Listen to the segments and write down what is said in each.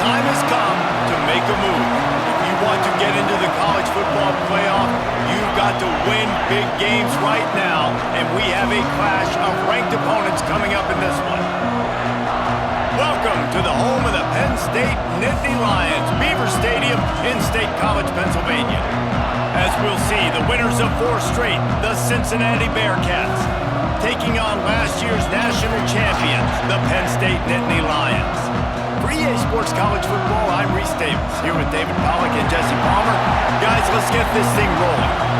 time has come to make a move. If you want to get into the college football playoff, you've got to win big games right now, and we have a clash of ranked opponents coming up in this one. Welcome to the home of the Penn State Nittany Lions, Beaver Stadium in State College, Pennsylvania. As we'll see, the winners of 4 straight, the Cincinnati Bearcats, taking on last year's national champions, the Penn State Nittany Lions. For EA Sports College Football, I'm Reese Davis, here with David Pollack and Jesse Palmer. Guys, let's get this thing rolling.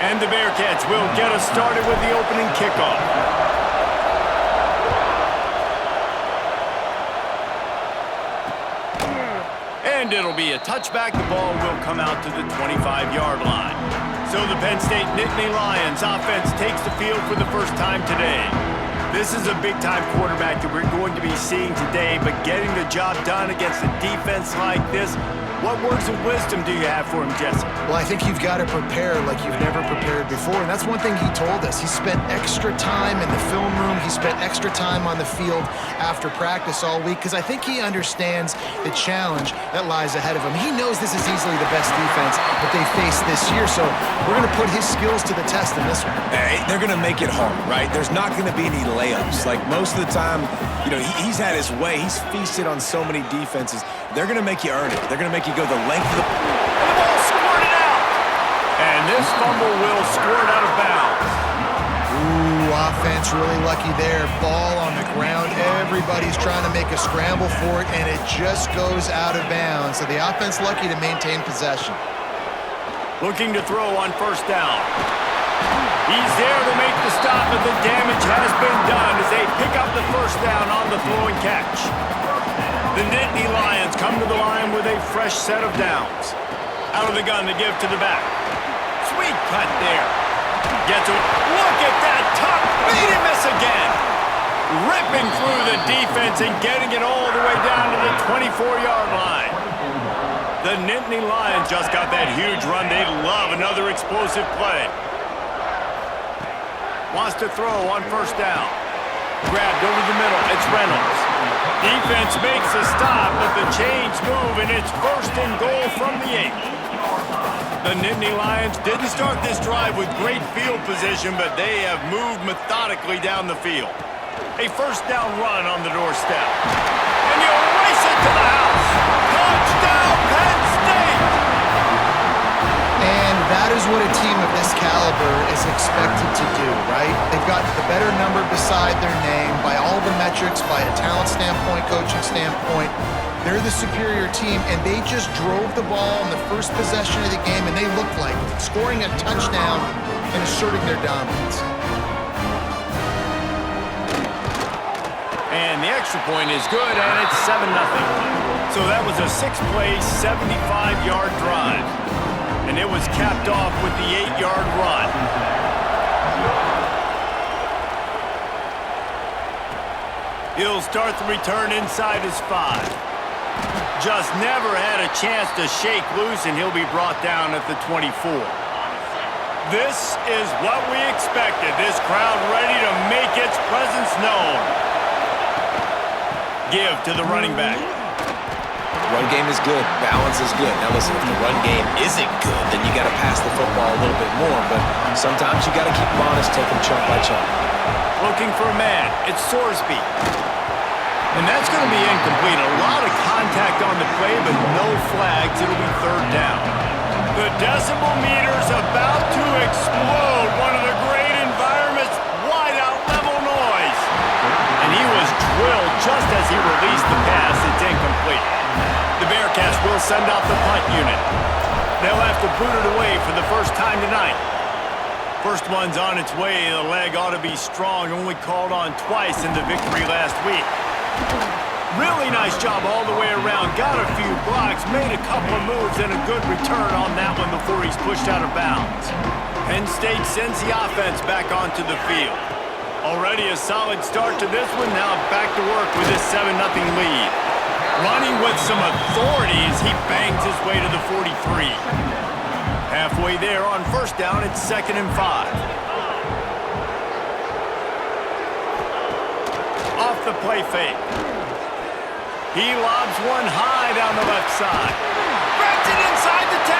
And the Bearcats will get us started with the opening kickoff. And it'll be a touchback. The ball will come out to the 25-yard line. So the Penn State Nittany Lions offense takes the field for the first time today. This is a big-time quarterback that we're going to be seeing today, but getting the job done against a defense like this, what words of wisdom do you have for him, Jesse? Well, I think you've got to prepare like you've never prepared before, and that's one thing he told us. He spent extra time in the film room. He spent extra time on the field after practice all week because I think he understands the challenge that lies ahead of him. He knows this is easily the best defense that they face this year, so we're going to put his skills to the test in this one. Hey, they're going to make it hard, right? There's not going to be any layups. Like most of the time, you know, he's had his way. He's feasted on so many defenses. They're going to make you earn it. They're going to make you go the length of the... And the ball squirted out! And this fumble will squirt out of bounds. Ooh, offense really lucky there. Ball on the ground. Everybody's trying to make a scramble for it, and it just goes out of bounds. So the offense lucky to maintain possession. Looking to throw on first down. He's there to make the stop, but the damage has been done as they pick up the first down on the throw and catch. The Nittany Lions come to the line with a fresh set of downs. Out of the gun to give to the back. Sweet cut there. Gets it. Look at that tuck. Made him miss again. Ripping through the defense and getting it all the way down to the 24-yard line. The Nittany Lions just got that huge run. They love another explosive play. Wants to throw on first down. Grabbed over the middle. It's Reynolds. Defense makes a stop, but the chains move, and it's first and goal from the 8. The Nittany Lions didn't start this drive with great field position, but they have moved methodically down the field. A first down run on the doorstep. And you race it to the house. Touchdown, Penn State! And that is what a team of this caliber is expected to do, right? They've got the better number beside their name by all the metrics, by a talent standpoint, coaching standpoint. They're the superior team, and they just drove the ball in the first possession of the game, and they looked like scoring a touchdown and asserting their dominance. And the extra point is good, and it's 7-0. So that was a 6-play, 75-yard drive. And it was capped off with the 8-yard run. He'll start the return inside his 5. Just never had a chance to shake loose, and he'll be brought down at the 24. This is what we expected. This crowd ready to make its presence known. Give to the running back. Run game is good. Balance is good. Now listen, if the run game isn't good, then you got to pass the football a little bit more. But sometimes you got to keep them honest, take them chunk by chunk. Looking for a man. It's Sorsby. And that's going to be incomplete. A lot of contact on the play, but no flags. It'll be third down. The decibel meter's about to explode. One of the great environments. Wide out level noise. And he was drilled just as he released the pass. It's incomplete. The Bearcats will send out the punt unit. They'll have to boot it away for the first time tonight. First one's on its way. The leg ought to be strong. Only called on twice in the victory last week. Really nice job all the way around. Got a few blocks, made a couple of moves, and a good return on that one before he's pushed out of bounds. Penn State sends the offense back onto the field. Already a solid start to this one. Now back to work with this 7-0 lead. Running with some authority as he bangs his way to the 43. Halfway there on first down, it's 2nd and 5. Off the play fake. He lobs one high down the left side. Grabs it inside the 10.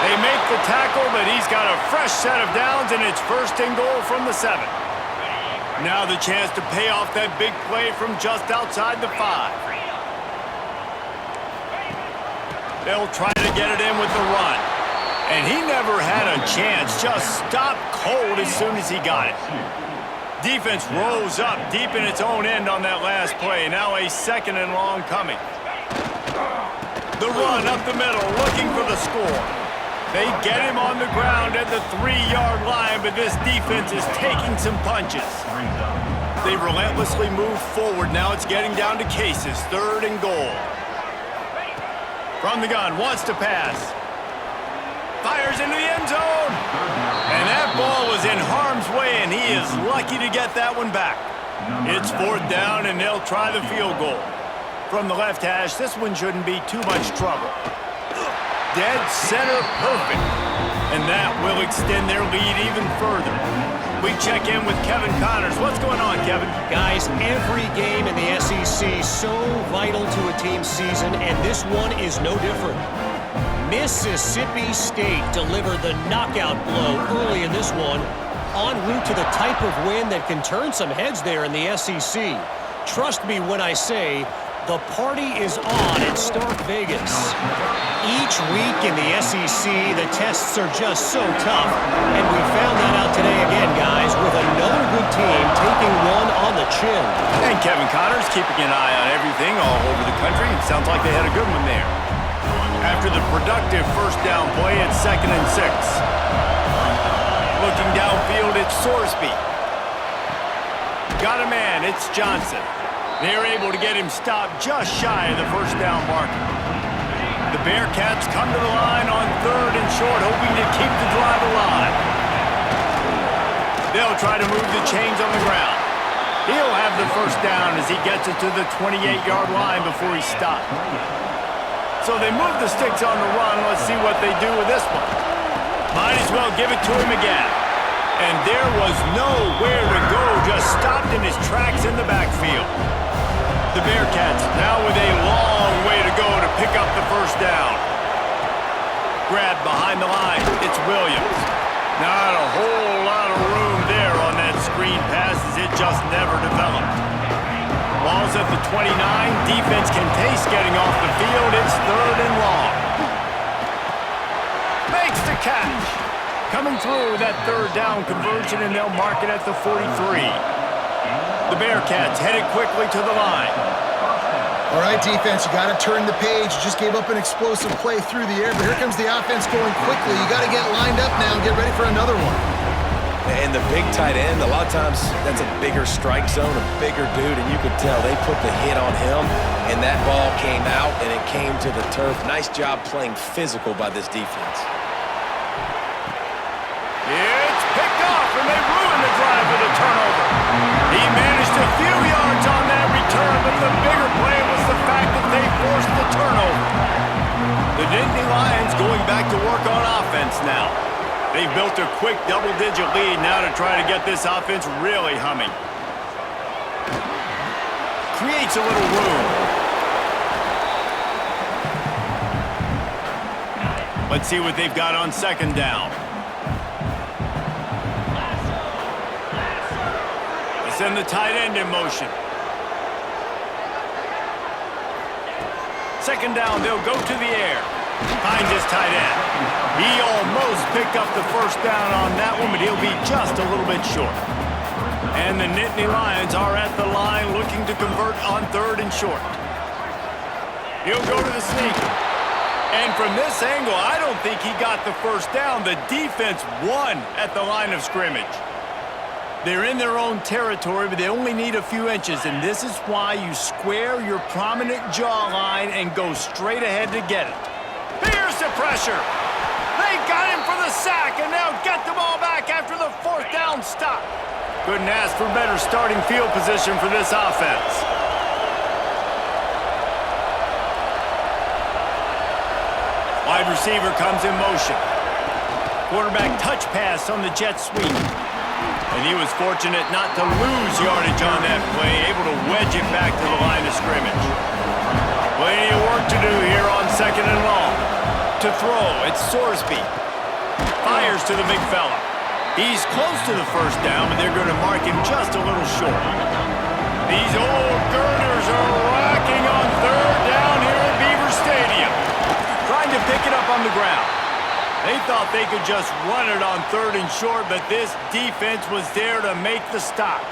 They make the tackle, but he's got a fresh set of downs, and it's 1st and goal from the 7. Now the chance to pay off that big play from just outside the 5. They'll try to get it in with the run. And he never had a chance. Just stopped cold as soon as he got it. Defense rose up deep in its own end on that last play. Now a 2nd and long coming. The run up the middle, looking for the score. They get him on the ground at the 3-yard line, but this defense is taking some punches. They relentlessly move forward. Now it's getting down to cases. 3rd and goal. From the gun, wants to pass. Fires into the end zone. And that ball was in harm's way, and he is lucky to get that one back. It's 4th down, and they'll try the field goal. From the left hash, this one shouldn't be too much trouble. Dead center perfect. And that will extend their lead even further. We check in with Kevin Connors. What's going on, Kevin? Guys, every game in the SEC so vital to a team's season, and this one is no different. Mississippi State delivered the knockout blow early in this one, en route to the type of win that can turn some heads there in the SEC. Trust me when I say the party is on in Stark Vegas. Each week in the SEC, the tests are just so tough, and we found that out today again, guys, with another good team taking one on the chin. And Kevin Connors keeping an eye on everything all over the country. It sounds like they had a good one there. After the productive 1st down play, it's 2nd and 6. Looking downfield, it's Sorsby. Got a man, it's Johnson. They're able to get him stopped just shy of the 1st down marker. The Bearcats come to the line on 3rd and short, hoping to keep the drive alive. They'll try to move the chains on the ground. He'll have the 1st down as he gets it to the 28-yard line before he's stopped. So they move the sticks on the run. Let's see what they do with this one. Might as well give it to him again. And there was nowhere to go, just stopped in his tracks in the backfield. The Bearcats now with a long way to go to pick up the 1st down. Grabbed behind the line, it's Williams. Not a whole lot of room there on that screen pass as it just never developed. Ball's at the 29. Defense can taste getting off the field. It's 3rd and long. Makes the catch. Coming through that 3rd down conversion, and they'll mark it at the 43. The Bearcats headed quickly to the line. All right, defense, you got to turn the page. You just gave up an explosive play through the air, but here comes the offense going quickly. You got to get lined up now and get ready for another one. And the big tight end, a lot of times that's a bigger strike zone, a bigger dude, and you could tell they put the hit on him, and that ball came out, and it came to the turf. Nice job playing physical by this defense. It's picked off, and they ruined the drive with a turnover. He managed a few yards on that return, but the bigger play was the fact that they forced the turnover. The Nittany Lions going back to work on offense now. They've built a quick double-digit lead now to try to get this offense really humming. Creates a little room. Let's see what they've got on 2nd down. They send the tight end in motion. 2nd down, they'll go to the air. Finds his tight end. He almost picked up the 1st down on that one, but he'll be just a little bit short. And the Nittany Lions are at the line looking to convert on 3rd and short. He'll go to the sneak. And from this angle, I don't think he got the 1st down. The defense won at the line of scrimmage. They're in their own territory, but they only need a few inches, and this is why you square your prominent jawline and go straight ahead to get it. Here's the pressure. They got him for the sack, and now get the ball back after the fourth down stop. Couldn't ask for better starting field position for this offense. Wide receiver comes in motion. Quarterback touch pass on the jet sweep. And he was fortunate not to lose yardage on that play, able to wedge it back to the line of scrimmage. Plenty of work to do here on 2nd and long. To throw, it's Sorsby. Fires to the big fella. He's close to the first down, but they're going to mark him just a little short. These old girders are racking on 3rd down here at Beaver Stadium. Trying to pick it up on the ground. They thought they could just run it on 3rd and short, but this defense was there to make the stop.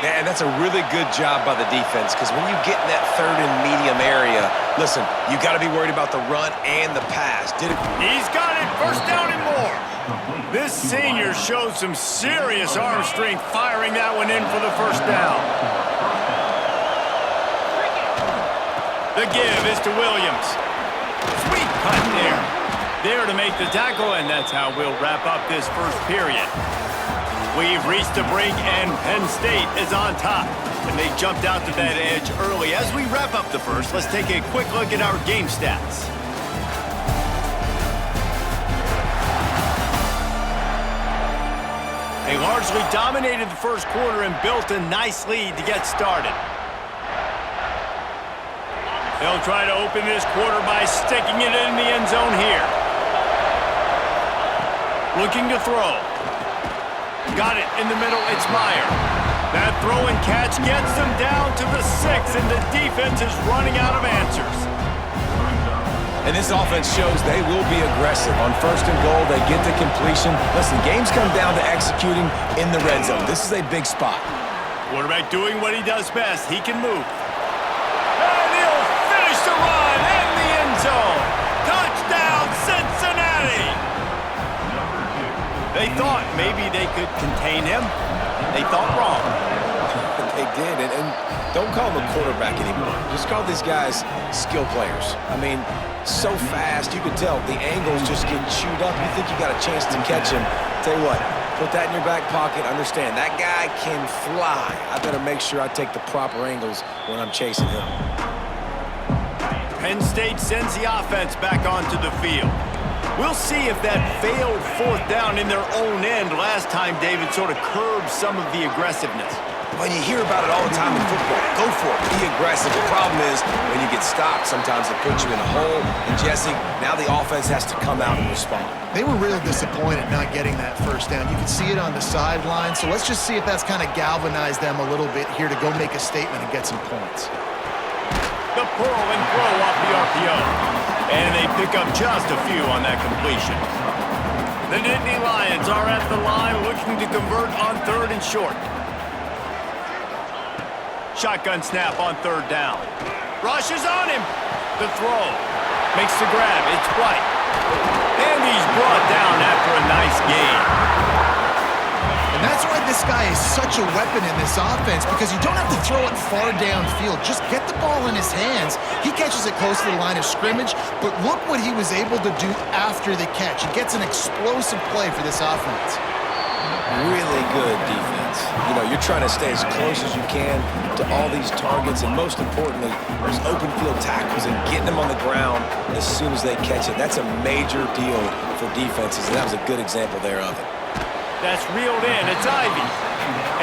Yeah, and that's a really good job by the defense, because when you get in that 3rd and medium area, listen, you got to be worried about the run and the pass. He's got it, 1st down and more. This senior showed some serious arm strength firing that one in for the 1st down. The give is to Williams. Sweet cut there. There to make the tackle, and that's how we'll wrap up this first period. We've reached the break, and Penn State is on top. And they jumped out to that edge early. As we wrap up the first, let's take a quick look at our game stats. They largely dominated the first quarter and built a nice lead to get started. They'll try to open this quarter by sticking it in the end zone here. Looking to throw. Got it in the middle, it's Meyer. That throw and catch gets them down to the 6, and the defense is running out of answers. And this offense shows they will be aggressive. On 1st and goal, they get the completion. Listen, games come down to executing in the red zone. This is a big spot. Quarterback doing what he does best. He can move. And he'll finish the run in the end zone. Touchdown, Cincinnati! They thought maybe they could contain him. They thought wrong. They did, and don't call them a quarterback anymore. Just call these guys skill players. I mean, so fast, you can tell the angles just get chewed up. You think you got a chance to catch him. Tell you what, put that in your back pocket. Understand, that guy can fly. I better make sure I take the proper angles when I'm chasing him. Penn State sends the offense back onto the field. We'll see if that failed 4th down in their own end last time David sort of curbed some of the aggressiveness. When you hear about it all the time in football, go for it, be aggressive. The problem is when you get stopped, sometimes it puts you in a hole. And Jesse, now the offense has to come out and respond. They were real disappointed not getting that 1st down. You could see it on the sideline, so let's just see if that's kind of galvanized them a little bit here to go make a statement and get some points. The pearl and throw off the RPO. And they pick up just a few on that completion. The Nittany Lions are at the line looking to convert on 3rd and short. Shotgun snap on 3rd down. Rushes on him. The throw. Makes the grab. It's White. And he's brought down after a nice gain. And that's why this guy is such a weapon in this offense, because you don't have to throw it far downfield. Just get the ball in his hands. He catches it close to the line of scrimmage, but look what he was able to do after the catch. He gets an explosive play for this offense. Really good defense. You know, you're trying to stay as close as you can to all these targets, and most importantly, those open field tackles and getting them on the ground as soon as they catch it. That's a major deal for defenses, and that was a good example there of it. That's reeled in. It's Ivy.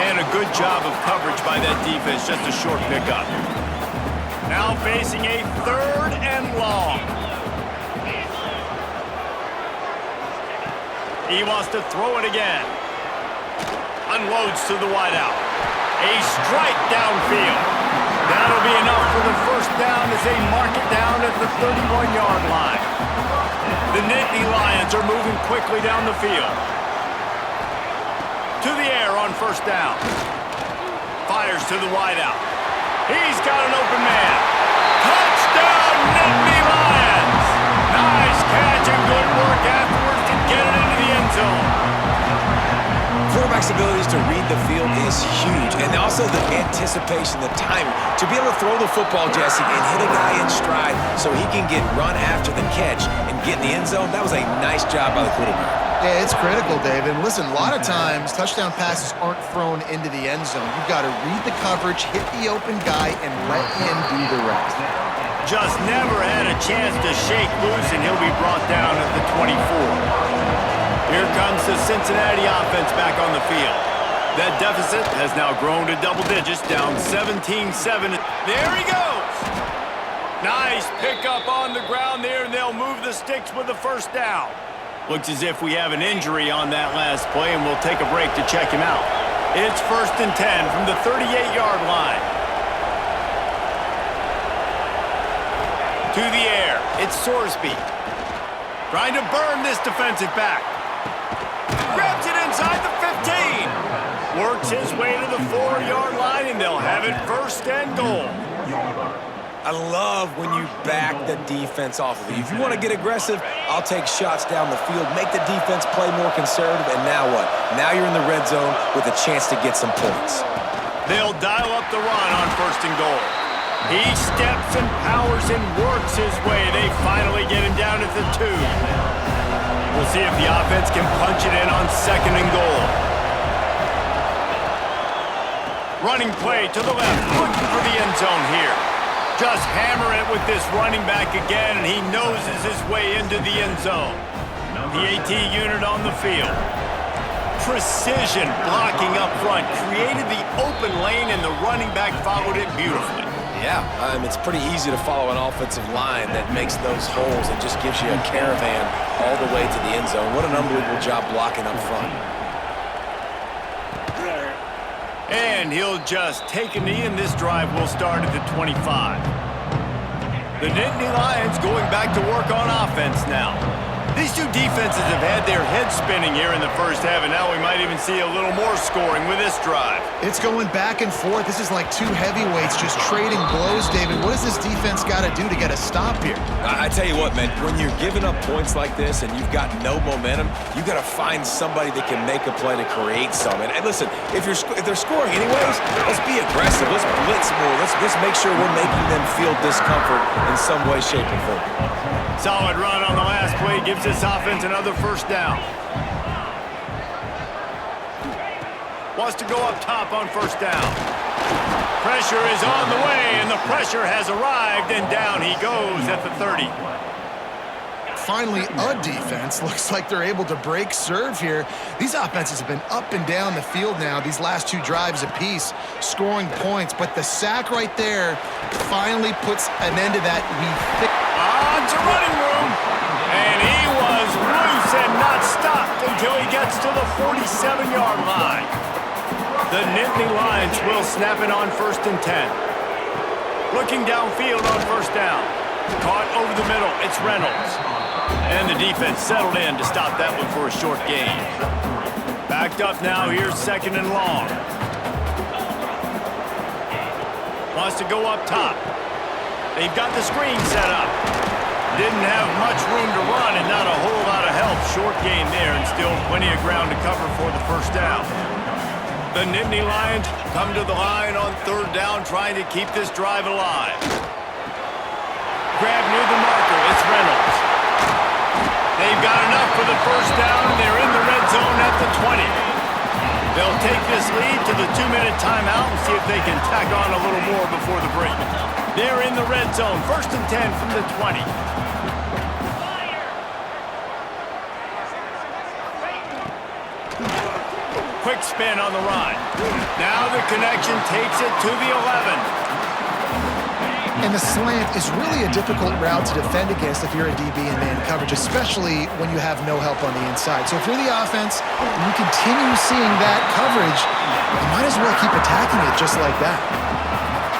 And a good job of coverage by that defense. Just a short pickup. Now facing a 3rd and long. He wants to throw it again. Unloads to the wideout. A strike downfield. That'll be enough for the 1st down as they mark it down at the 31-yard line. The Nittany Lions are moving quickly down the field. To the air on 1st down. Fires to the wideout. He's got an open man. Touchdown, Nittany Lions! Nice catch and good work afterwards to get it into the end zone. Quarterback flexibility to read the field is huge. And also the anticipation, the timing. To be able to throw the football, Jesse, and hit a guy in stride so he can get run after the catch and get in the end zone, that was a nice job by the quarterback. Yeah, it's critical, David. Listen, a lot of times touchdown passes aren't thrown into the end zone. You've got to read the coverage, hit the open guy, and let him do the rest. Just never had a chance to shake loose, and he'll be brought down at the 24. Here comes the Cincinnati offense back on the field. That deficit has now grown to double digits, down 17-7. There he goes! Nice pickup on the ground there, and they'll move the sticks with the first down. Looks as if we have an injury on that last play, and we'll take a break to check him out. It's 1st and 10 from the 38-yard line. To the air, it's Sorsby. Trying to burn this defensive back. Grabs it inside the 15. Works his way to the 4-yard line, and they'll have it 1st and goal. I love when you back the defense off of you. If you want to get aggressive, I'll take shots down the field, make the defense play more conservative, and now what? Now you're in the red zone with a chance to get some points. They'll dial up the run on 1st and goal. He steps and powers and works his way. They finally get him down at the 2. We'll see if the offense can punch it in on 2nd and goal. Running play to the left, looking for the end zone here. Just hammer it with this running back again, and he noses his way into the end zone. The AT unit on the field. Precision blocking up front, created the open lane, and the running back followed it beautifully. Yeah, it's pretty easy to follow an offensive line that makes those holes and just gives you a caravan all the way to the end zone. What an unbelievable job blocking up front. And he'll just take a knee, and this drive will start at the 25. The Nittany Lions going back to work on offense now. These two defenses have had their heads spinning here in the first half, and now we might even see a little more scoring with this drive. It's going back and forth. This is like two heavyweights just trading blows, David. What does this defense got to do to get a stop here? I tell you what, man, when you're giving up points like this and you've got no momentum, you got to find somebody that can make a play to create something. And listen, if they're scoring anyways, let's be aggressive. Let's blitz more. Let's make sure we're making them feel discomfort in some way, shape, or form. Solid run on the last play gives this offense another 1st down. Wants to go up top on 1st down. Pressure is on the way, and the pressure has arrived, and down he goes at the 30. Finally, a defense. Looks like they're able to break serve here. These offenses have been up and down the field now, these last 2 drives apiece, scoring points. But the sack right there finally puts an end to that. On to running room. And he was loose and not stopped until he gets to the 47-yard line. The Nittany Lions will snap it on 1st and 10. Looking downfield on 1st down. Caught over the middle. It's Reynolds. And the defense settled in to stop that one for a short gain. Backed up now. Here's 2nd and long. Wants to go up top. They've got the screen set up. Didn't have much room to run and not a whole lot of help. Short gain there and still plenty of ground to cover for the 1st down. The Nittany Lions come to the line on 3rd down, trying to keep this drive alive. Grab near the marker. It's Reynolds. They've got enough for the 1st down, and they're in the red zone at the 20. They'll take this lead to the 2-minute timeout and see if they can tack on a little more before the break. They're in the red zone. 1st and 10 from the 20. Quick spin on the run. Now the connection takes it to the 11. And the slant is really a difficult route to defend against if you're a DB in man coverage, especially when you have no help on the inside. So if you're the offense and you continue seeing that coverage, you might as well keep attacking it just like that.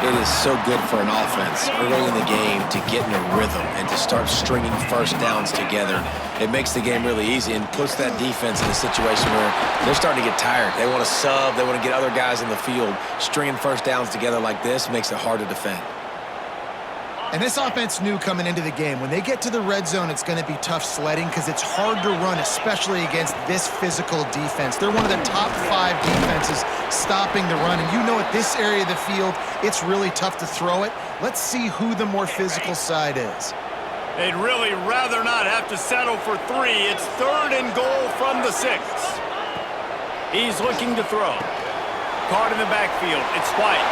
It is so good for an offense early in the game to get in a rhythm and to start stringing 1st downs together. It makes the game really easy and puts that defense in a situation where they're starting to get tired. They want to sub. They want to get other guys in the field. Stringing 1st downs together like this makes it hard to defend. And this offense knew coming into the game, when they get to the red zone, it's going to be tough sledding because it's hard to run, especially against this physical defense. They're one of the top 5 defenses stopping the run. And you know, at this area of the field, it's really tough to throw it. Let's see who the more physical side is. They'd really rather not have to settle for 3. It's 3rd and goal from the 6. He's looking to throw. Caught in the backfield. It's White.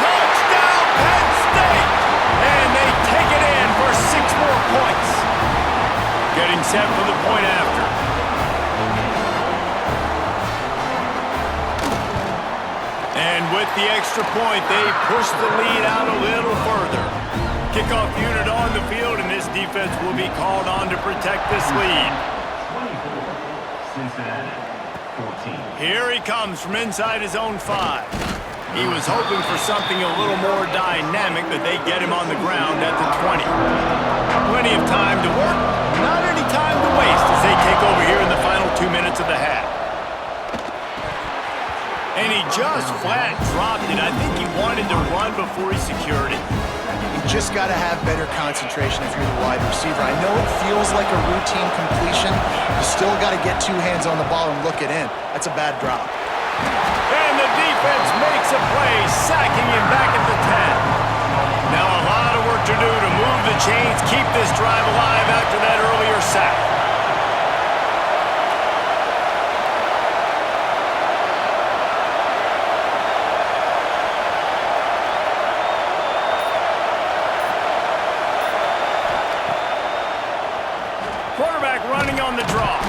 Touchdown, Penn State! And they take it in for 6 more points. Getting set for the point after. And with the extra point, they push the lead out a little further. Kickoff unit on the field, and this defense will be called on to protect this lead. Here he comes from inside his own 5. He was hoping for something a little more dynamic, but they get him on the ground at the 20. Plenty of time to work, not any time to waste as they take over here in the final 2 minutes of the half. And he just flat dropped it. I think he wanted to run before he secured it. You just got to have better concentration if you're the wide receiver. I know it feels like a routine completion. You still got to get 2 hands on the ball and look it in. That's a bad drop. And the defense makes a play, sacking him back at the 10. Now a lot of work to do to move the chains, keep this drive alive after that earlier sack. Quarterback running on the draw.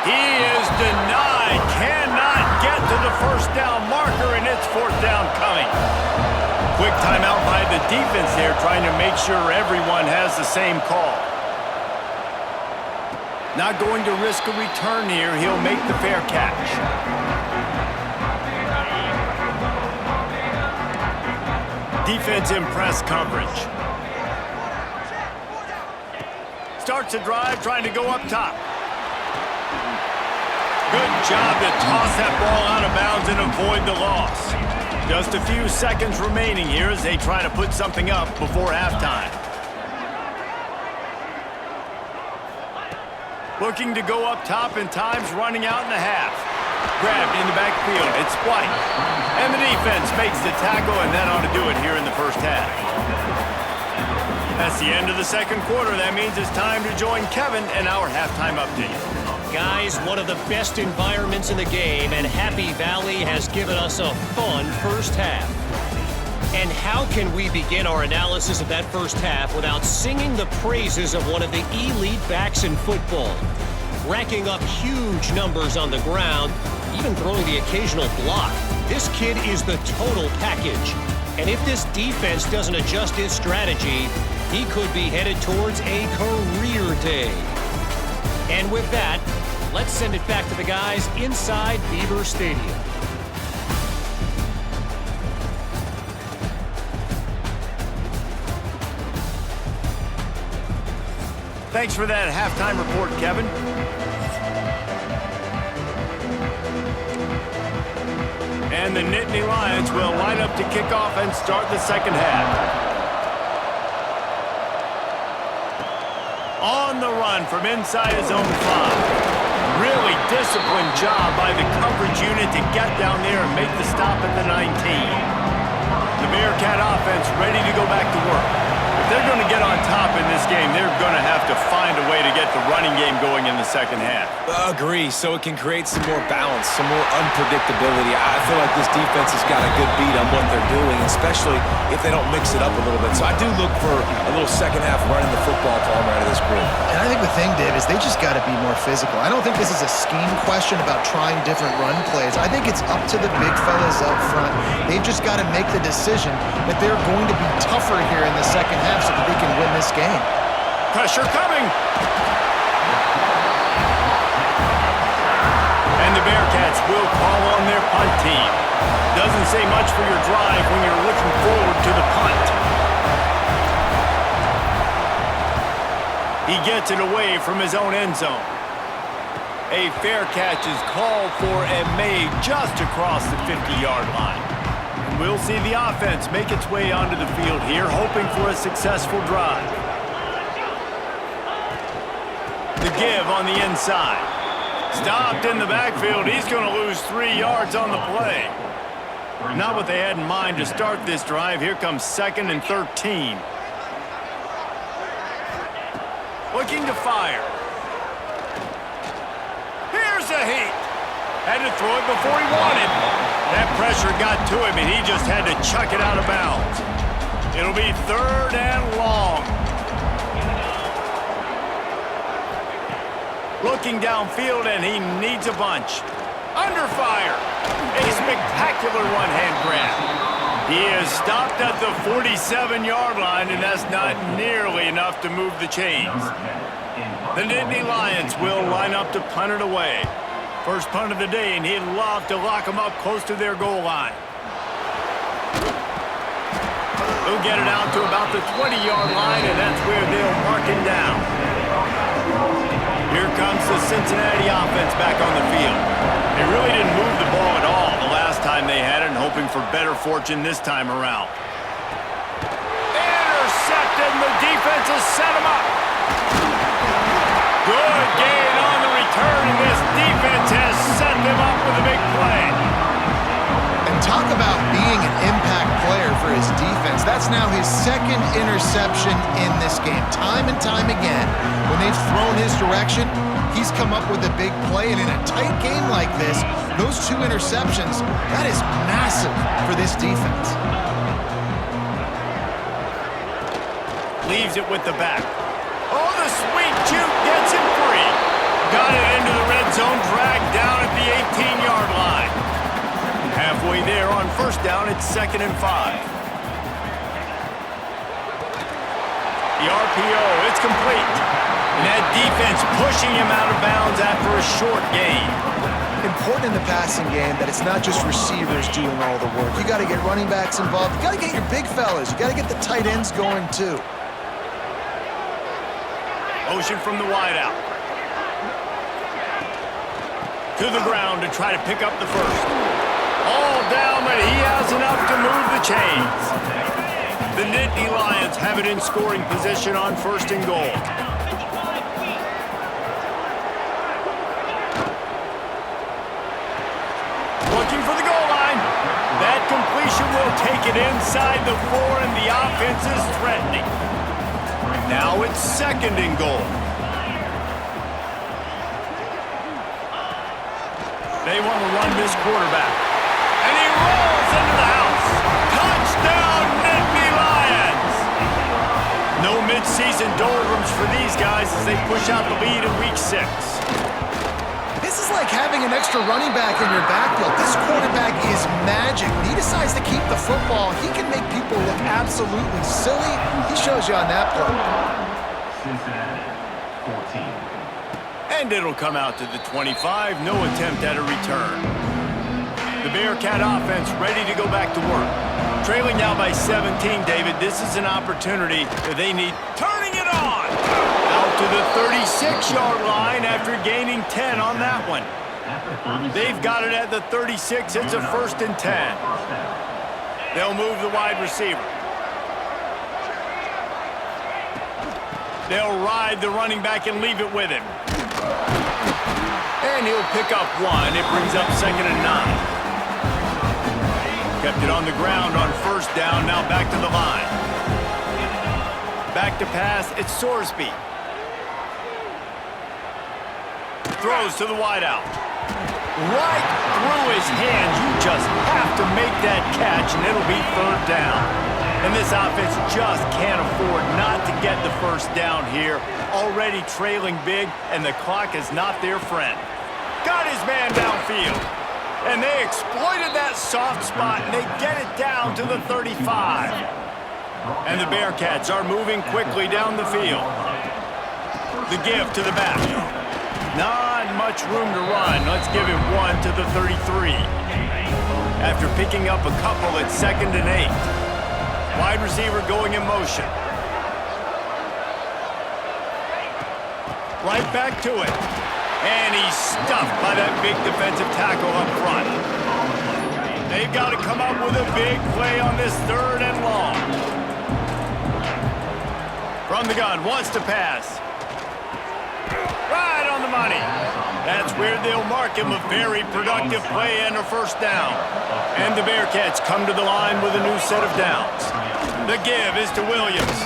He is denied, cannot get to the first down marker, and it's 4th down coming. Quick timeout by the defense there, trying to make sure everyone has the same call. Not going to risk a return here. He'll make the fair catch. Defense in press coverage. Starts a drive, trying to go up top. Good job to toss that ball out of bounds and avoid the loss. Just a few seconds remaining here as they try to put something up before halftime. Looking to go up top, and time's running out in the half. Grabbed in the backfield. It's White. And the defense makes the tackle, and that ought to do it here in the first half. That's the end of the second quarter. That means it's time to join Kevin in our halftime update. Guys, one of the best environments in the game, and Happy Valley has given us a fun first half. And how can we begin our analysis of that first half without singing the praises of one of the elite backs in football? Racking up huge numbers on the ground, even throwing the occasional block. This kid is the total package. And if this defense doesn't adjust its strategy, he could be headed towards a career day. And with that, let's send it back to the guys inside Beaver Stadium. Thanks for that halftime report, Kevin. And the Nittany Lions will line up to kick off and start the second half. On the run from inside his own 5. Really disciplined job by the coverage unit to get down there and make the stop at the 19. The Bearcat offense ready to go back to work. If they're going to get on top in this game, they're going to have to find a way to get the running game going in the second half. Agree, so it can create some more balance, some more unpredictability. I feel like this defense has got a good beat on what they're doing, especially if they don't mix it up a little bit. So I do look for a little second half running the football palm out of this group. And I think the thing, Dave, is they just got to be more physical. I don't think this is a scheme question about trying different run plays. I think it's up to the big fellas up front. They've just got to make the decision that they're going to be tougher here in the second half so that they can win this game. Pressure coming. And the Bearcats will call on their punt team. Doesn't say much for your drive when you're looking forward to the punt. He gets it away from his own end zone. A fair catch is called for and made just across the 50-yard line. And we'll see the offense make its way onto the field here, hoping for a successful drive. The give on the inside. Stopped in the backfield. He's going to lose 3 yards on the play. Not what they had in mind to start this drive. Here comes 2nd and 13. Looking to fire. Here's a heat. Had to throw it before he wanted. That pressure got to him, and he just had to chuck it out of bounds. It'll be 3rd and long. Looking downfield, and he needs a bunch. Under fire. A spectacular one-hand grab. He is stopped at the 47-yard line, and that's not nearly enough to move the chains. The Nittany Lions will line up to punt it away. First punt of the day, and he'd love to lock them up close to their goal line. They'll get it out to about the 20-yard line, and that's where they'll mark him down. Here comes the Cincinnati offense back on the field. They really didn't move the ball at all the last time they had it, and hoping for better fortune this time around. Intercepted, and the defense has set him up. Good gain on the return, and this defense has set them up with a big play. And talk about being an impact player for his defense. That's now his 2nd interception in this game. Time and time again, when they've thrown his direction, he's come up with a big play. And in a tight game like this, those 2 interceptions, that is massive for this defense. Leaves it with the back. Oh, the sweet juke gets him free. Got it into the red zone, dragged down at the 18-yard line. Halfway there on 1st down, it's 2nd and 5. The RPO, it's complete. And that defense pushing him out of bounds after a short gain. Important in the passing game that it's not just receivers doing all the work. You got to get running backs involved. You got to get your big fellas. You got to get the tight ends going too. Motion from the wideout. To the ground to try to pick up the first. All down, but he has enough to move the chains. The Nittany Lions have it in scoring position on 1st and goal. Looking for the goal line. That completion will take it inside the 4, and the offense is threatening. Now it's 2nd and goal. They want to run this quarterback. And he rolls into the house. Touchdown, Nittany Lions! No midseason doldrums for these guys as they push out the lead in Week 6. This is like having an extra running back in your backfield. This quarterback is magic. When he decides to keep the football, he can make people look absolutely silly. He shows you on that play. Cincinnati, 14. And it'll come out to the 25. No attempt at a return. The Bearcat offense ready to go back to work. Trailing now by 17, David. This is an opportunity that they need. Turning it on! Out to the 36-yard line after gaining 10 on that one. They've got it at the 36. It's a 1st and 10. They'll move the wide receiver. They'll ride the running back and leave it with him. And he'll pick up 1. It brings up 2nd and 9. Kept it on the ground on 1st down. Now back to the line. Back to pass. It's Sorsby. Throws to the wideout. Right through his hands. You just have to make that catch, and it'll be 3rd down. And this offense just can't afford not to get the 1st down here. Already trailing big, and the clock is not their friend. Got his man downfield. And they exploited that soft spot, and they get it down to the 35. And the Bearcats are moving quickly down the field. The give to the back. Not much room to run. Let's give him 1 to the 33. After picking up a couple, it's 2nd and 8. Wide receiver going in motion. Right back to it. And he's stuffed by that big defensive tackle up front. They've got to come up with a big play on this 3rd and long. From the gun, wants to pass. Right on the money. That's where they'll mark him a very productive play and a 1st down. And the Bearcats come to the line with a new set of downs. The give is to Williams.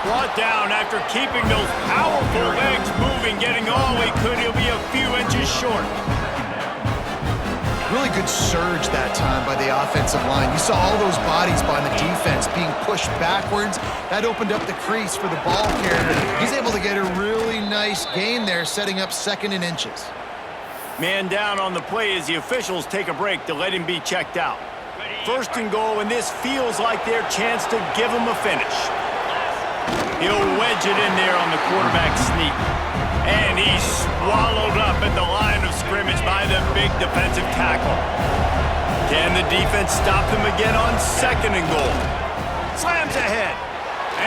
Brought down after keeping those powerful legs moving, getting all he could. He'll be a few inches short. Really good surge that time by the offensive line. You saw all those bodies by the defense being pushed backwards. That opened up the crease for the ball carrier. He's able to get a really nice gain there, setting up 2nd and inches. Man down on the play as the officials take a break to let him be checked out. 1st and goal, and this feels like their chance to give him a finish. He'll wedge it in there on the quarterback sneak. And he's swallowed up at the line of scrimmage by the big defensive tackle. Can the defense stop them again on 2nd and goal? Slams ahead.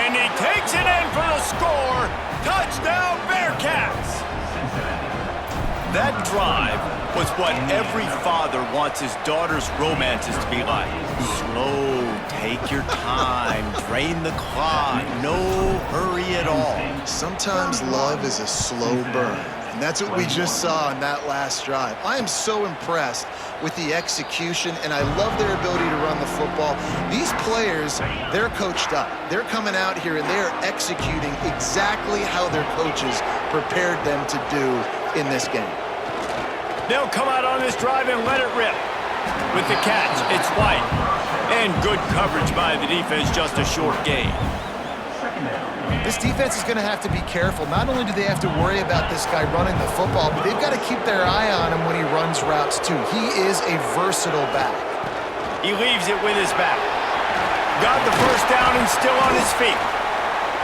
And he takes it in for the score. Touchdown, Bearcats! That drive was what every father wants his daughter's romances to be like. Slow, take your time, drain the clock, no hurry at all. Sometimes love is a slow burn, and that's what we just saw in that last drive. I am so impressed with the execution, and I love their ability to run the football. These players, they're coached up. They're coming out here, and they're executing exactly how their coaches prepared them to do in this game. They'll come out on this drive and let it rip. With the catch, it's White. And good coverage by the defense, just a short gain. This defense is going to have to be careful. Not only do they have to worry about this guy running the football, but they've got to keep their eye on him when he runs routes too. He is a versatile back. He leaves it with his back. Got the 1st down and still on his feet.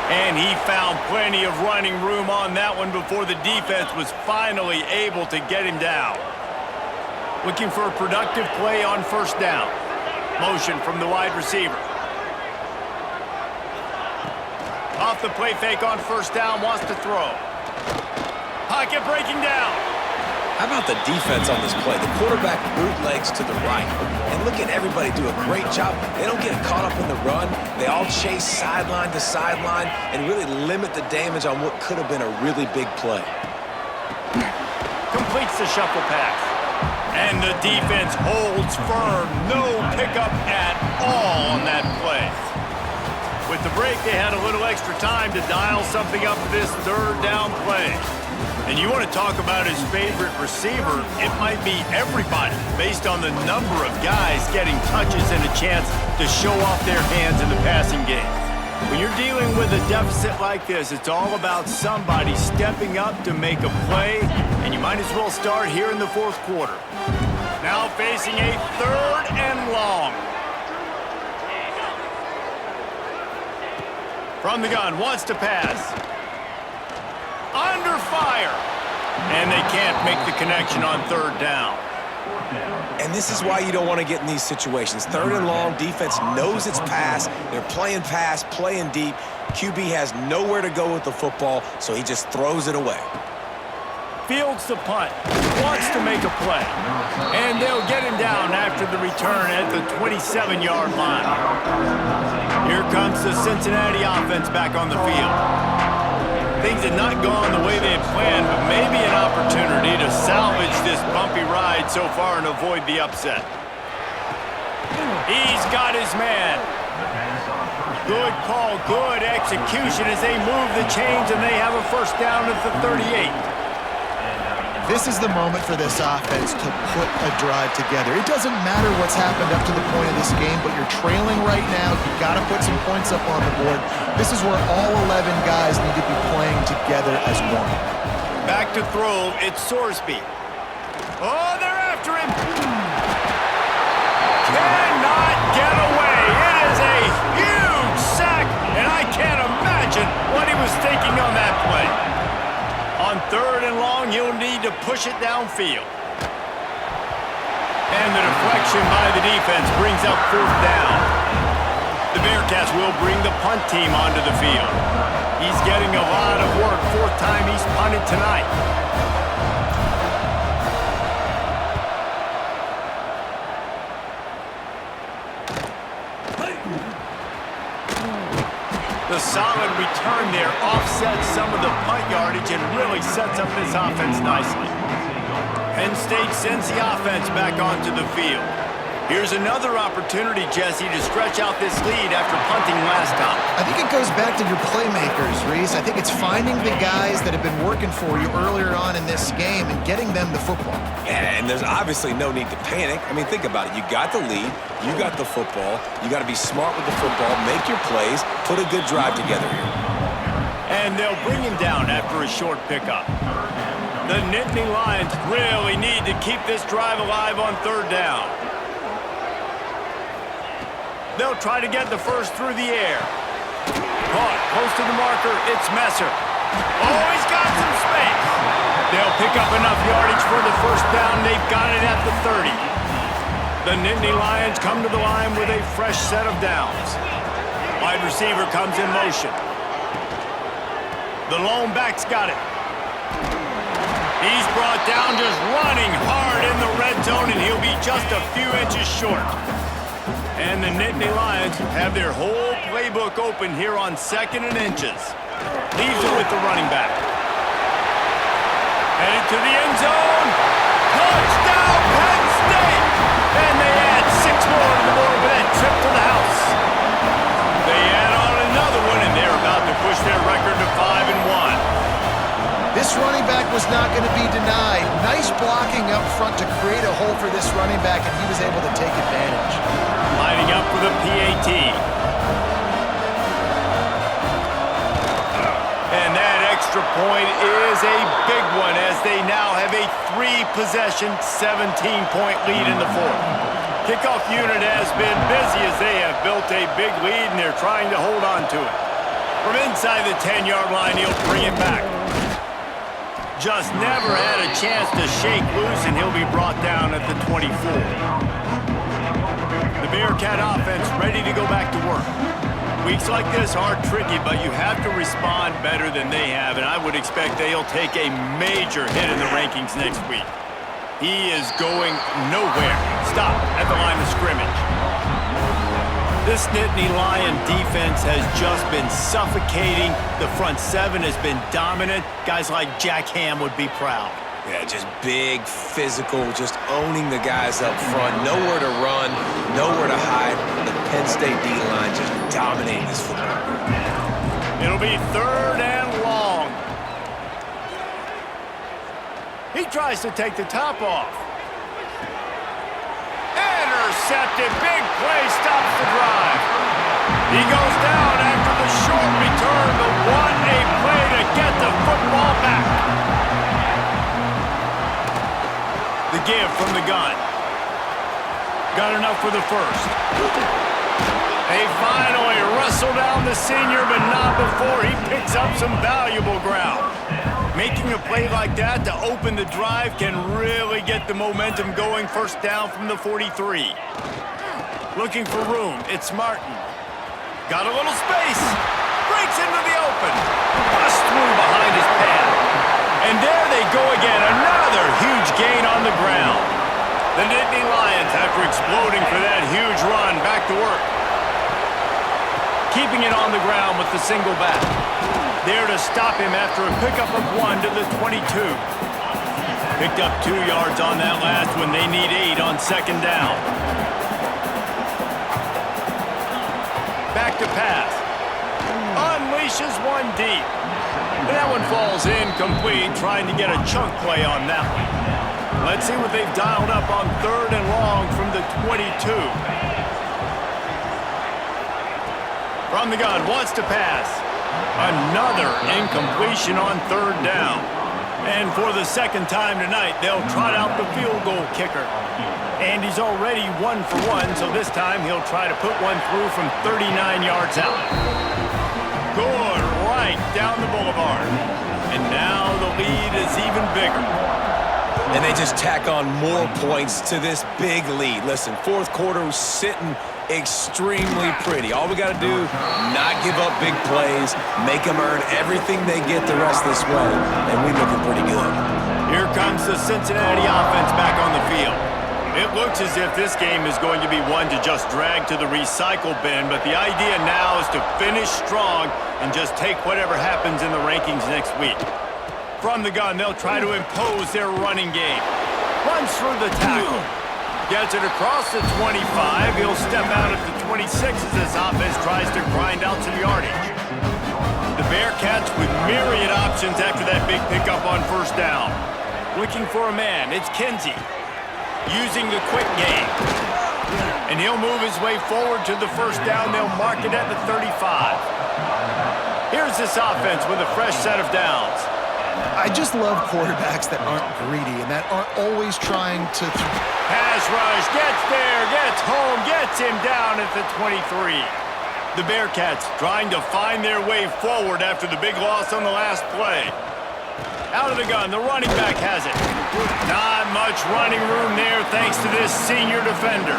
And he found plenty of running room on that one before the defense was finally able to get him down. Looking for a productive play on 1st down. Motion from the wide receiver. Off the play fake on 1st down, wants to throw. Pocket breaking down. How about the defense on this play? The quarterback bootlegs to the right. And look at everybody do a great job. They don't get caught up in the run. They all chase sideline to sideline and really limit the damage on what could have been a really big play. Completes the shuffle pass. And the defense holds firm. No pickup at all on that play. With the break, they had a little extra time to dial something up for this 3rd down play. And you want to talk about his favorite receiver, it might be everybody based on the number of guys getting touches and a chance to show off their hands in the passing game. When you're dealing with a deficit like this, it's all about somebody stepping up to make a play, and you might as well start here in the 4th quarter. Now facing a 3rd and long. From the gun, wants to pass. Under fire. And they can't make the connection on 3rd down. And this is why you don't want to get in these situations. 3rd and long, defense knows it's pass. They're playing pass, playing deep. QB has nowhere to go with the football, so he just throws it away. Fields the punt. Wants to make a play. And they'll get him down after the return at the 27-yard line. Here comes the Cincinnati offense back on the field. Things had not gone the way they had planned, but maybe an opportunity to salvage this bumpy ride so far and avoid the upset. He's got his man. Good call, good execution as they move the chains and they have a 1st down at the 38. This is the moment for this offense to put a drive together. It doesn't matter what's happened up to the point of this game, but you're trailing right now. You've got to put some points up on the board. This is where all 11 guys need to be playing together as one. Back to throw, it's Sorsby. Oh, they're after him. Cannot get away. It is a huge sack, and I can't imagine what he was thinking on that play. On 3rd and long, he'll need to push it downfield. And the deflection by the defense brings up 4th down. The Bearcats will bring the punt team onto the field. He's getting a lot of work. 4th time he's punted tonight. The solid return there offsets some of the punt yardage and really sets up this offense nicely. Penn State sends the offense back onto the field. Here's another opportunity, Jesse, to stretch out this lead after punting last time. I think it goes back to your playmakers, Reese. I think it's finding the guys that have been working for you earlier on in this game and getting them the football. Yeah, and there's obviously no need to panic. I mean, think about it. You got the lead. You got the football. You got to be smart with the football. Make your plays. Put a good drive together here. And they'll bring him down after a short pickup. The Nittany Lions really need to keep this drive alive on third down. They'll try to get the first through the air. Caught close to the marker. It's Messer. Oh, he's got some space. They'll pick up enough yardage for the first down. They've got it at the 30. The Nittany Lions come to the line with a fresh set of downs. Wide receiver comes in motion. The lone back's got it. He's brought down just running hard in the red zone, and he'll be just a few inches short. And the Nittany Lions have their whole playbook open here on 2nd and inches. Leaves it with the running back. Headed to the end zone. Touchdown, Penn State! And they add 6 more to the board with that trip to the house. They add on another one, and they're about to push their record to 5-1. This running back was not going to be denied. Nice blocking up front to create a hole for this running back, and he was able to take advantage. Lining up for the PAT. And that extra point is a big one as they now have a 3-possession, 17-point lead in the fourth. Kickoff unit has been busy as they have built a big lead and they're trying to hold on to it. From inside the 10-yard line, he'll bring it back. Just never had a chance to shake loose, and he'll be brought down at the 24. The Bearcat offense ready to go back to work. Weeks like this are tricky, but you have to respond better than they have, and I would expect they'll take a major hit in the rankings next week. He is going nowhere. Stop at the line of scrimmage. This Nittany Lion defense has just been suffocating. The front 7 has been dominant. Guys like Jack Ham would be proud. Yeah, just big, physical, just owning the guys up front. Nowhere to run, nowhere to hide. The Penn State D-line just dominating this football. It'll be 3rd and long. He tries to take the top off. Intercepted. Big play stops the drive. He goes down after the short return. The 1-8 play to get the football back. The give from the gun. Got enough for the first. They finally wrestle down the senior, but not before he picks up some valuable ground. Making a play like that to open the drive can really get the momentum going. First down from the 43. Looking for room. It's Martin. Got a little space. Breaks into the open. Bust through behind his pad. And there they go again. Another huge gain on the ground. The Nittany Lions, after exploding for that huge run, back to work. Keeping it on the ground with the single back. There to stop him after a pickup of 1 to the 22. Picked up 2 yards on that last one. They need 8 on 2nd down. Back to pass. Unleashes one deep. And that one falls incomplete, trying to get a chunk play on that one. Let's see what they've dialed up on 3rd and long from the 22. From the gun, wants to pass. Another incompletion on 3rd down. And for the 2nd time tonight, they'll trot out the field goal kicker. And he's already 1 for 1, so this time he'll try to put one through from 39 yards out. Good, right down the boulevard. And now the lead is even bigger. And they just tack on more points to this big lead. Listen, 4th quarter was sitting extremely pretty. All we got to do, not give up big plays, make them earn everything they get the rest of this way, and we're looking pretty good. Here comes the Cincinnati offense back on the field. It looks as if this game is going to be one to just drag to the recycle bin, but the idea now is to finish strong and just take whatever happens in the rankings next week. From the gun, they'll try to impose their running game. Runs through the tackle. Gets it across the 25. He'll step out at the 26 as this offense tries to grind out some yardage. The Bearcats with myriad options after that big pickup on first down. Looking for a man, it's Cincy. Using the quick game. And he'll move his way forward to the first down. They'll mark it at the 35. Here's this offense with a fresh set of downs. I just love quarterbacks that aren't greedy and that aren't always trying to... Pass rush, gets there, gets home, gets him down at the 23. The Bearcats trying to find their way forward after the big loss on the last play. Out of the gun, the running back has it. Not much running room there thanks to this senior defender.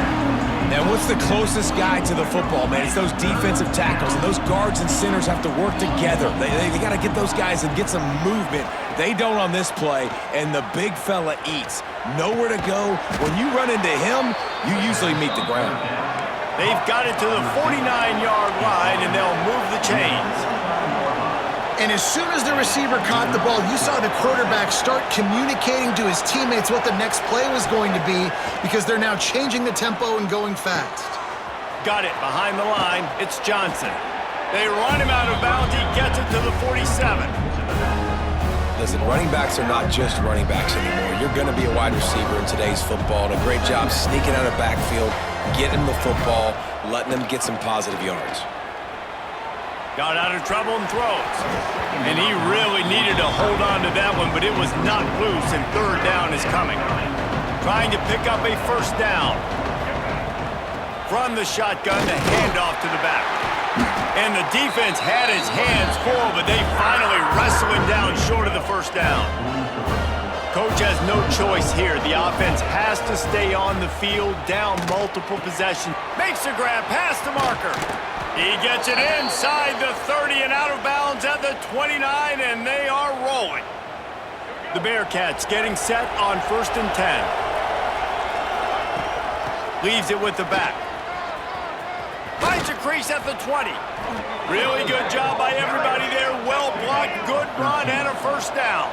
And what's the closest guy to the football, man? It's those defensive tackles, and those guards and centers have to work together. They got to get those guys and get some movement. They don't on this play, and the big fella eats. Nowhere to go. When you run into him, you usually meet the ground. They've got it to the 49-yard line, and they'll move the chains. And as soon as the receiver caught the ball, you saw the quarterback start communicating to his teammates what the next play was going to be because they're now changing the tempo and going fast. Got it behind the line. It's Johnson. They run him out of bounds. He gets it to the 47. Listen, running backs are not just running backs anymore. You're going to be a wide receiver in today's football. And a great job sneaking out of backfield, getting the football, letting them get some positive yards. Got out of trouble and throws. And he really needed to hold on to that one, but it was not loose, and third down is coming. Trying to pick up a first down. From the shotgun, the handoff to the back. And the defense had his hands full, but they finally wrestle him down short of the first down. Coach has no choice here. The offense has to stay on the field, down multiple possessions. Makes a grab past the marker. He gets it inside the 30 and out of bounds at the 29, and they are rolling. The Bearcats getting set on 1st and 10. Leaves it with the back. Finds a crease at the 20. Really good job by everybody there. Well blocked, good run, and a first down.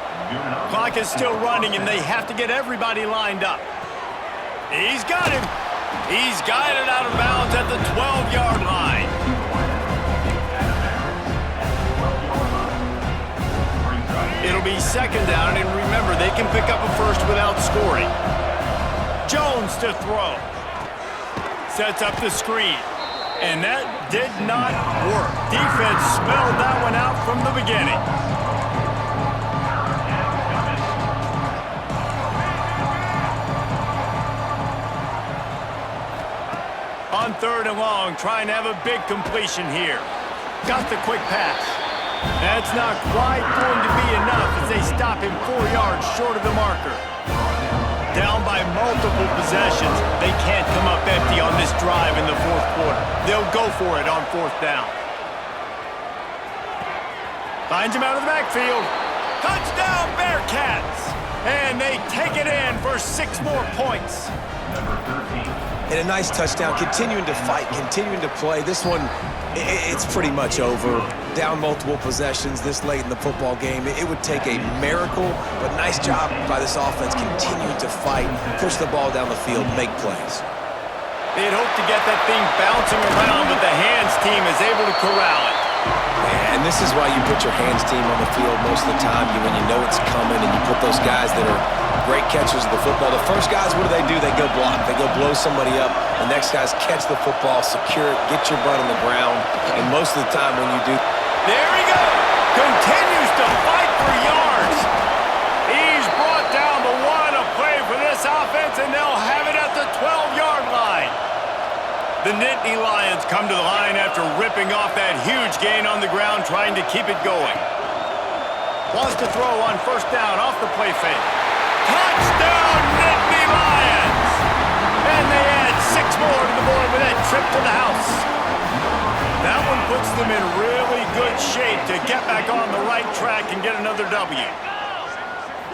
Clock is still running, and they have to get everybody lined up. He's got him. He's got it out of bounds at the 12-yard line. It'll be second down, and remember, they can pick up a first without scoring. Jones to throw. Sets up the screen. And that did not work. Defense smelled that one out from the beginning. On 3rd and long, trying to have a big completion here. Got the quick pass. That's not quite going to be enough as they stop him 4 yards short of the marker. Down by multiple possessions, they can't come up empty on this drive in the 4th quarter. They'll go for it on 4th down. Finds him out of the backfield. Touchdown, Bearcats! And they take it in for 6 more points. And a nice touchdown, continuing to fight, continuing to play. This one, it's pretty much over. Down multiple possessions this late in the football game. It would take a miracle, but nice job by this offense continuing to fight, push the ball down the field, make plays. They'd hope to get that thing bouncing around, but the hands team is able to corral it. And this is why you put your hands team on the field most of the time, when you know it's coming, and you put those guys that are great catchers of the football. The first guys, what do? They go block. They go blow somebody up. The next guys catch the football, secure it, get your butt on the ground. And most of the time when you do... There he goes. Continues to fight for yards. He's brought down the one a play for this offense, and they'll have it at the 12-yard line. The Nittany Lions come to the line after ripping off that huge gain on the ground, trying to keep it going. Wants to throw on first down off the play fake. Touchdown, Nittany Lions! And they add 6 more to the board with that trip to the house. That one puts them in really good shape to get back on the right track and get another W.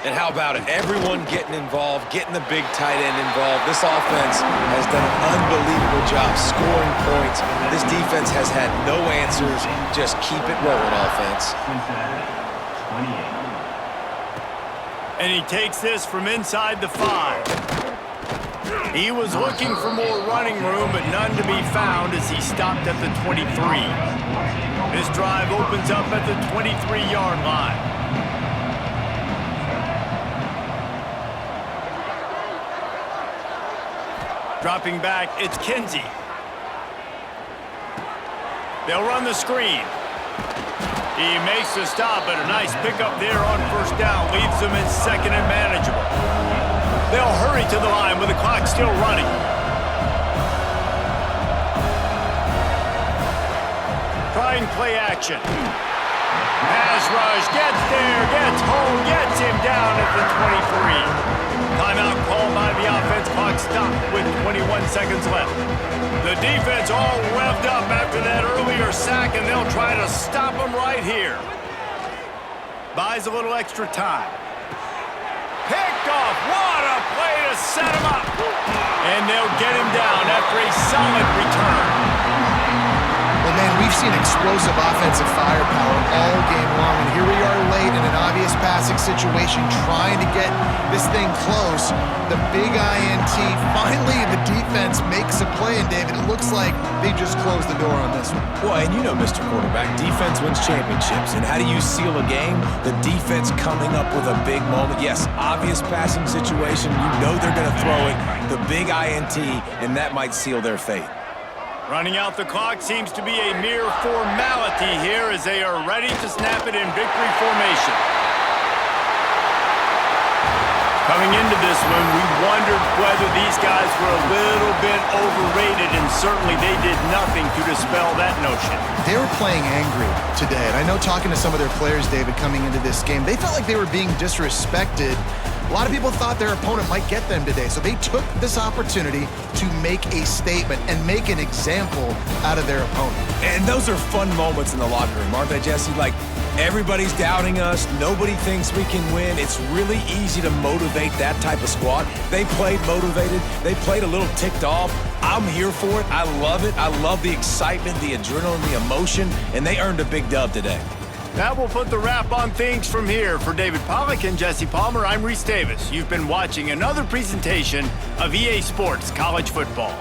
And how about it? Everyone getting involved, getting the big tight end involved. This offense has done an unbelievable job scoring points. This defense has had no answers. Just keep it rolling, offense. Cincinnati, 28. And he takes this from inside the 5. He was looking for more running room, but none to be found as he stopped at the 23. This drive opens up at the 23-yard line. Dropping back, it's Cincy. They'll run the screen. He makes the stop, but a nice pickup there on first down. Leaves them in second and manageable. They'll hurry to the line with the clock still running. Trying play action. Pass rush, gets there, gets home, gets him down at the 23. Timeout called by the offense. Clock stopped with 21 seconds left. The defense all revved up after that earlier sack, and they'll try to stop him right here. Buys a little extra time. Picked off. What a play to set him up. And they'll get him down after a solid return. Well, man, we've seen explosive offensive firepower all game long, and here we are late in an obvious passing situation trying to get this thing close. The big INT, finally the defense makes a play, and David, it looks like they just closed the door on this one. Well, and you know, Mr. Quarterback, defense wins championships. And how do you seal a game? The defense coming up with a big moment. Yes, obvious passing situation. You know they're going to throw it. The big INT, and that might seal their fate. Running out the clock seems to be a mere formality here as they are ready to snap it in victory formation. Coming into this one, we wondered whether these guys were a little bit overrated, and certainly they did nothing to dispel that notion. They were playing angry today, and I know talking to some of their players, David, coming into this game, they felt like they were being disrespected. A lot of people thought their opponent might get them today, so they took this opportunity to make a statement and make an example out of their opponent. And those are fun moments in the locker room, aren't they, Jesse? Like, everybody's doubting us. Nobody thinks we can win. It's really easy to motivate that type of squad. They played motivated. They played a little ticked off. I'm here for it. I love it. I love the excitement, the adrenaline, the emotion, and they earned a big dub today. That will put the wrap on things from here. For David Pollack and Jesse Palmer, I'm Reese Davis. You've been watching another presentation of EA Sports College Football.